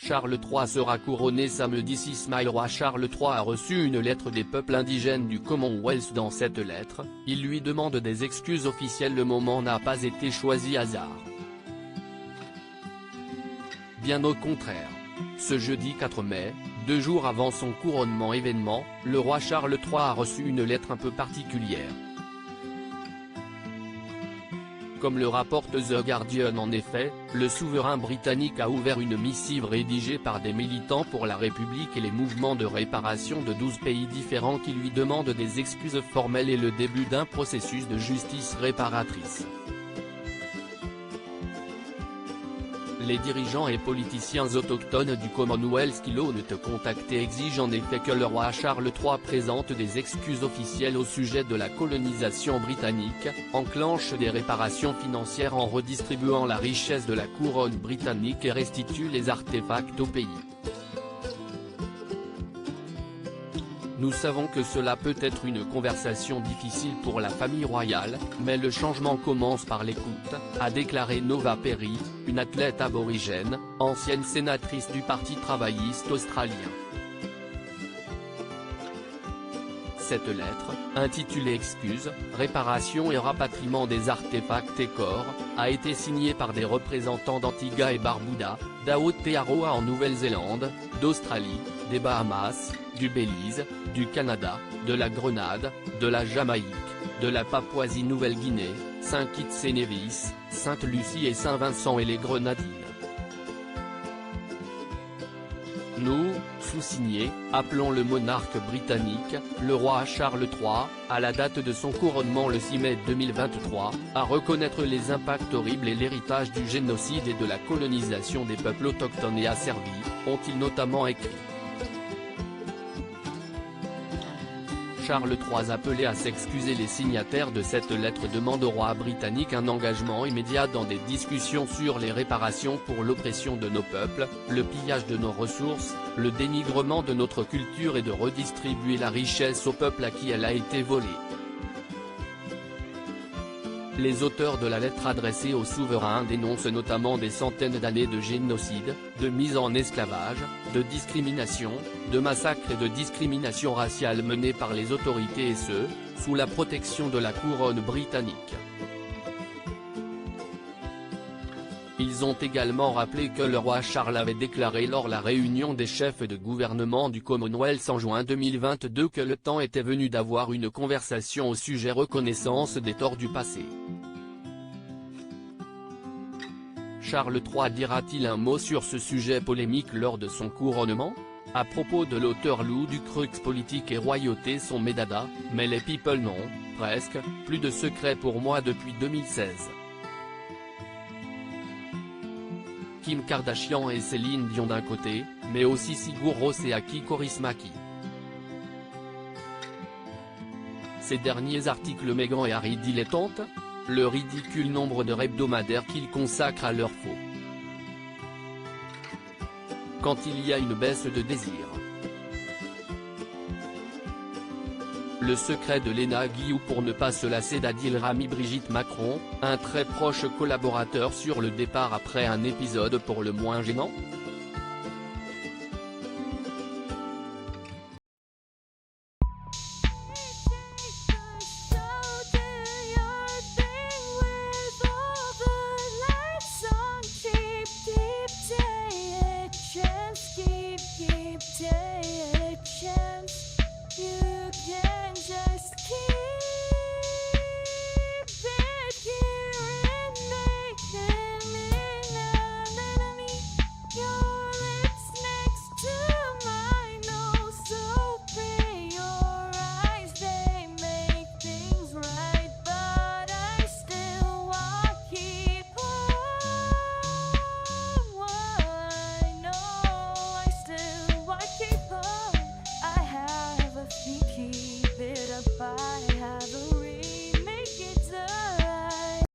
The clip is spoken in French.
Charles III sera couronné samedi 6 mai. Le roi Charles III a reçu une lettre des peuples indigènes du Commonwealth. Dans cette lettre, il lui demande des excuses officielles. Le moment n'a pas été choisi hasard. Bien au contraire. Ce jeudi 4 mai, 2 jours avant son couronnement événement, le roi Charles III a reçu une lettre un peu particulière. Comme le rapporte The Guardian, en effet, le souverain britannique a ouvert une missive rédigée par des militants pour la République et les mouvements de réparation de 12 pays différents qui lui demandent des excuses formelles et le début d'un processus de justice réparatrice. Les dirigeants et politiciens autochtones du Commonwealth qui l'ont contacté exigent en effet que le roi Charles III présente des excuses officielles au sujet de la colonisation britannique, enclenche des réparations financières en redistribuant la richesse de la couronne britannique et restitue les artefacts au pays. Nous savons que cela peut être une conversation difficile pour la famille royale, mais le changement commence par l'écoute, a déclaré Nova Perry, une athlète aborigène, ancienne sénatrice du Parti travailliste australien. Cette lettre, intitulée Excuses, réparation et rapatriement des artefacts et corps, a été signée par des représentants d'Antigua et Barbuda, d'Aotearoa en Nouvelle-Zélande, d'Australie, des Bahamas, du Belize, du Canada, de la Grenade, de la Jamaïque, de la Papouasie-Nouvelle-Guinée, Saint-Kitts-et-Nevis, Sainte-Lucie et Saint-Vincent et les Grenadines. Nous, sous-signés, appelons le monarque britannique, le roi Charles III, à la date de son couronnement le 6 mai 2023, à reconnaître les impacts horribles et l'héritage du génocide et de la colonisation des peuples autochtones et asservis, ont-ils notamment écrit. Charles III appelait à s'excuser. Les signataires de cette lettre demandent au roi britannique un engagement immédiat dans des discussions sur les réparations pour l'oppression de nos peuples, le pillage de nos ressources, le dénigrement de notre culture et de redistribuer la richesse au peuple à qui elle a été volée. Les auteurs de la lettre adressée au souverain dénoncent notamment des centaines d'années de génocide, de mise en esclavage, de discrimination, de massacres et de discrimination raciale menés par les autorités et ce, sous la protection de la couronne britannique. Ils ont également rappelé que le roi Charles avait déclaré lors de la réunion des chefs de gouvernement du Commonwealth en juin 2022 que le temps était venu d'avoir une conversation au sujet reconnaissance des torts du passé. Charles III dira-t-il un mot sur ce sujet polémique lors de son couronnement? À propos de l'auteur Lou Ducrux, politique et royauté sont mes dadas, mais les people non, presque, plus de secret pour moi depuis 2016. Kim Kardashian et Céline Dion d'un côté, mais aussi Sigur Rós et Aki Kaurismäki. Ces derniers articles Meghan et Harry dilettantes, le ridicule nombre d'heures hebdomadaires qu'ils consacrent à leur faux. Quand il y a une baisse de désir. Le secret de Léna Guillou pour ne pas se lasser d'Adil Rami. Brigitte Macron, un très proche collaborateur sur le départ après un épisode pour le moins gênant.